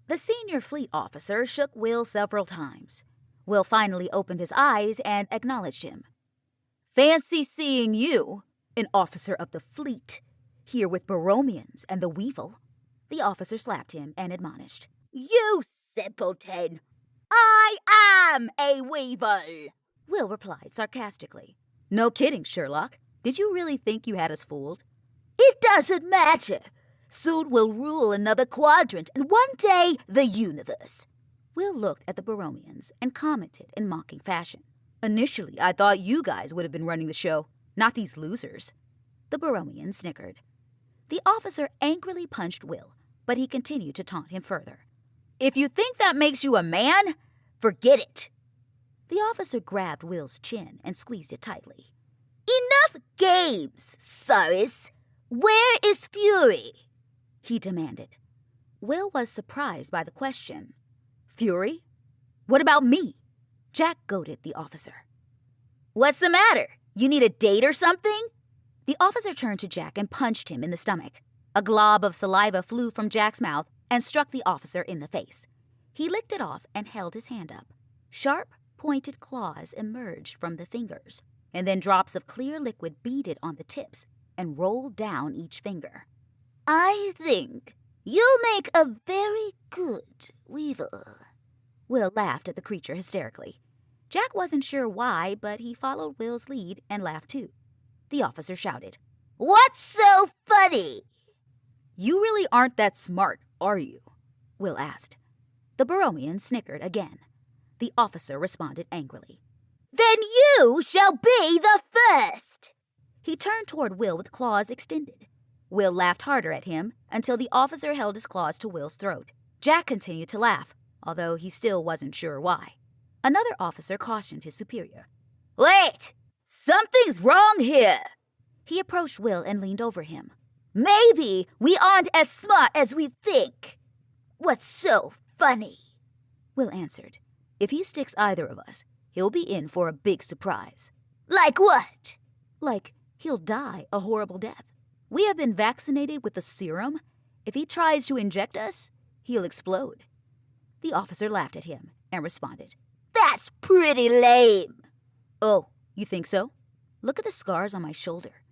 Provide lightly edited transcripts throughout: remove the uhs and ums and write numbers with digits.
The senior fleet officer shook Will several times. Will finally opened his eyes and acknowledged him. "Fancy seeing you, an officer of the fleet, here with Baromians and the Weevil." The officer slapped him and admonished. "You simpleton! I am a Weevil!" Will replied sarcastically. "No kidding, Sherlock. Did you really think you had us fooled?" "It doesn't matter. Soon we'll rule another quadrant, and one day the universe." Will looked at the Baromians and commented in mocking fashion. "Initially, I thought you guys would have been running the show, not these losers." The Baromian snickered. The officer angrily punched Will, but he continued to taunt him further. "If you think that makes you a man, forget it." The officer grabbed Will's chin and squeezed it tightly. "Enough games, Cyrus. Where is Fury?" he demanded. Will was surprised by the question. "Fury? What about me?" Jack goaded the officer. "What's the matter? You need a date or something?" The officer turned to Jack and punched him in the stomach. A glob of saliva flew from Jack's mouth and struck the officer in the face. He licked it off and held his hand up. Sharp, pointed claws emerged from the fingers, and then drops of clear liquid beaded on the tips and rolled down each finger. "I think you'll make a very good Weevil." Will laughed at the creature hysterically. Jack wasn't sure why, but he followed Will's lead and laughed too. The officer shouted, "What's so funny?" "You really aren't that smart, are you?" Will asked. The Baromian snickered again. The officer responded angrily. "Then you shall be the first." He turned toward Will with claws extended. Will laughed harder at him until the officer held his claws to Will's throat. Jack continued to laugh, although he still wasn't sure why. Another officer cautioned his superior. "Wait! Something's wrong here." He approached Will and leaned over him. "Maybe we aren't as smart as we think." "What's so funny?" Will answered. "If he sticks either of us, he'll be in for a big surprise." "Like what?" "Like he'll die a horrible death. We have been vaccinated with the serum. If he tries to inject us, he'll explode." The officer laughed at him and responded, "That's pretty lame." "Oh, you think so? Look at the scars on my shoulder.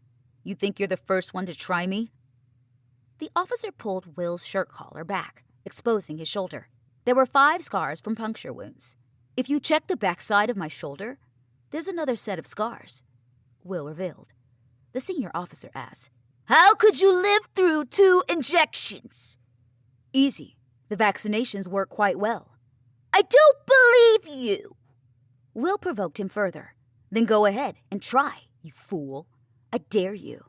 You think you're the first one to try me?" The officer pulled Will's shirt collar back, exposing his shoulder. There were 5 scars from puncture wounds. "If you check the backside of my shoulder, there's another set of scars," Will revealed. The senior officer asked, "How could you live through 2 injections?" "Easy. The vaccinations work quite well." "I don't believe you." Will provoked him further. "Then go ahead and try, you fool. I dare you."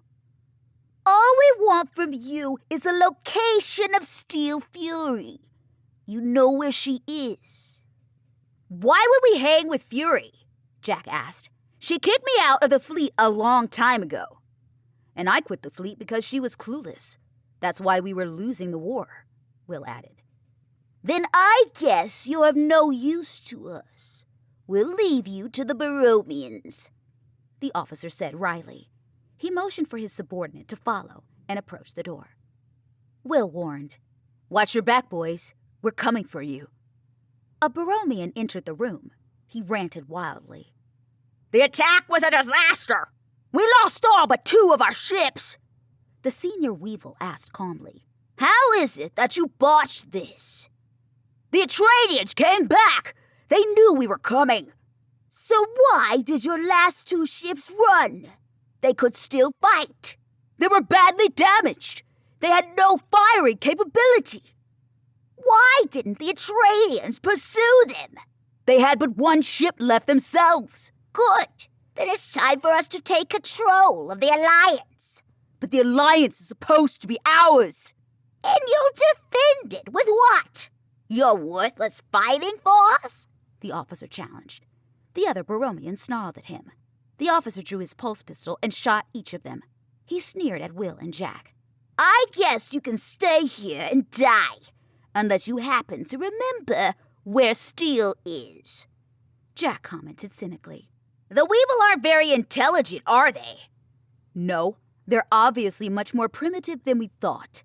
"All we want from you is a location of Steel Fury. You know where she is." "Why would we hang with Fury?" Jack asked. "She kicked me out of the fleet a long time ago. And I quit the fleet because she was clueless. That's why we were losing the war," Will added. "Then I guess you're of no use to us. We'll leave you to the Baromians," the officer said wryly. He motioned for his subordinate to follow and approached the door. Will warned, "Watch your back, boys. We're coming for you." A Baromian entered the room. He ranted wildly. "The attack was a disaster. We lost all but 2 of our ships." The senior Weevil asked calmly, "How is it that you botched this?" "The Atreidians came back. They knew we were coming." "So why did your last 2 ships run? They could still fight." "They were badly damaged. They had no firing capability." "Why didn't the Atreidians pursue them?" "They had but 1 ship left themselves." "Good. Then it's time for us to take control of the Alliance." "But the Alliance is supposed to be ours." "And you'll defend it with what? Your worthless fighting force?" the officer challenged. The other Baromian snarled at him. The officer drew his pulse pistol and shot each of them. He sneered at Will and Jack. "I guess you can stay here and die, unless you happen to remember where Steel is." Jack commented cynically. "The Weevil aren't very intelligent, are they?" "No, they're obviously much more primitive than we thought."